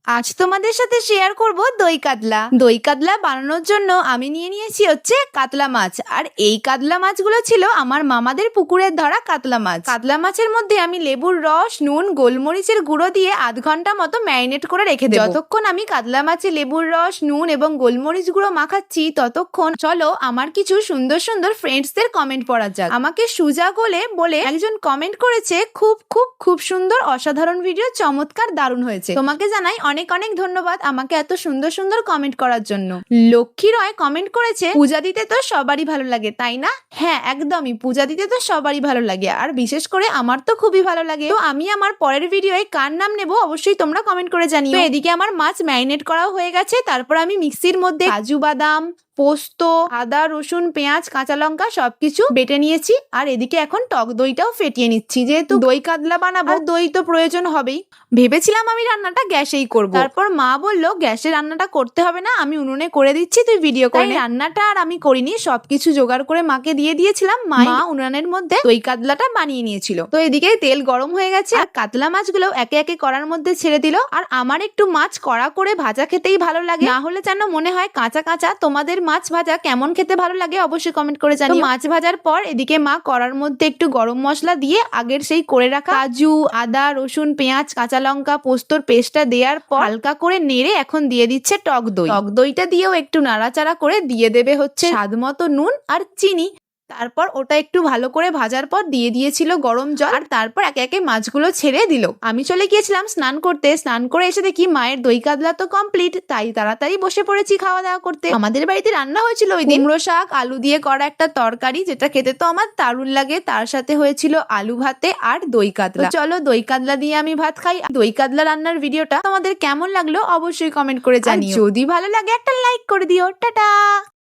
আজ তোমাদের সাথে শেয়ার করব দই কাতলা। দই কাতলা বানানোর জন্য আমি নিয়ে নিয়েছি হচ্ছে কাতলা মাছ। আর এই কাতলা মাছগুলো ছিল আমার মামাদের পুকুরের ধরা কাতলা মাছ। কাতলা মাছের মধ্যে আমি লেবুর রস, নুন, গোলমরিচের গুঁড়ো দিয়ে আধ ঘন্টা মতো ম্যারিনেট করে রেখে দেব। যতক্ষণ আমি কাতলা মাছে লেবুর রস, নুন এবং গোলমরিচ গুঁড়ো মাখাচ্ছি ততক্ষণ চলো আমার কিছু সুন্দর সুন্দর ফ্রেন্ডসদের কমেন্ট পড়া যাক। আমাকে সুজা বলে একজন কমেন্ট করেছে, খুব খুব খুব সুন্দর, অসাধারণ ভিডিও, চমৎকার, দারুণ হয়েছে। তোমাকে জানাই অনেক অনেক ধন্যবাদ আমাকে এত সুন্দর সুন্দর কমেন্ট করার জন্য। লক্ষ্মী রয় কমেন্ট করেছে, পূজা দিতে তো সবারই ভালো লাগে তাই না? হ্যাঁ, একদমই, পূজা দিতে তো সবারই ভালো লাগে, আর বিশেষ করে আমার তো খুবই ভালো লাগে। তো আমি আমার পরের ভিডিওয়ে কার নাম নেব অবশ্যই তোমরা কমেন্ট করে জানিও। তো এদিকে আমার মাছ ম্যারিনেট করাও হয়ে গেছে। তারপর আমি মিক্সির মধ্যে কাজু বাদাম, পোস্ত, আদা, রসুন, পেঁয়াজ, কাঁচা লঙ্কা সবকিছু বেটে নিয়েছি। আর এদিকে এখন টক দইটাও ফেটিয়ে নিচ্ছি, যেহেতু দই কাতলা বানাবো দই তো প্রয়োজন হবেই। ভেবেছিলাম আমি রান্নাটা গ্যাসেই করব, তারপর মা বললো গ্যাসে রান্নাটা করতে হবে না, আমি উনুনে করে দিচ্ছি, তুই ভিডিও করে। রান্নাটা আর আমি করিনি, সবকিছু জোগাড় করে মাকে দিয়ে দিয়েছিলাম। মা উনানের মধ্যে দই কাতলাটা বানিয়ে নিয়েছিল। তো এদিকে তেল গরম হয়ে গেছে আর কাতলা মাছগুলো একে একে কড়ার মধ্যে ছেড়ে দিল। আর আমার একটু মাছ কড়া করে ভাজা খেতেই ভালো লাগে, না হলে যেন মনে হয় কাঁচা কাঁচা। তোমাদের মাছ ভাজা কেমন খেতে ভালো লাগে অবশ্যই কমেন্ট করে জানিও। মাছ ভাজার পর এদিকে মা কড়ার মধ্যে একটু গরম মশলা দিয়ে আগের সেই করে রাখা কাজু, আদা, রসুন, পেঁয়াজ, কাঁচা লঙ্কা, পোস্তর পেস্টটা দেওয়ার পর হালকা করে নেড়ে এখন দিয়ে দিচ্ছে টক দই। টক দইটা দিয়েও একটু নাড়াচাড়া করে দিয়ে দেবে হচ্ছে স্বাদ মতো নুন আর চিনি। তারপর ওটা একটু ভালো করে ভাজার পর দিয়ে দিয়েছিল গরম জল। আর তারপর একে একে মাছগুলো ছেড়ে দিল। আমি চলে গিয়েছিলাম স্নান করতে। স্নান করে এসে দেখি মায়ের দই কাতলা তো কমপ্লিট, তাই তাড়াতাড়ি বসে পড়েছি খাওয়া দাওয়া করতে। আমাদের বাড়িতে রান্না হয়েছিল ওই দিন কুমড়ো শাক, আলু দিয়ে করা একটা তরকারি, যেটা খেতে তো আমার দারুণ লাগে। তার সাথে হয়েছিল আলু ভাতে আর দই কাতলা। চলো দই কাতলা দিয়ে আমি ভাত খাই। দই কাতলা রান্নার ভিডিওটা তোমাদের কেমন লাগলো অবশ্যই কমেন্ট করে জানিও। যদি ভালো লাগে একটা লাইক করে দিও। টাটা।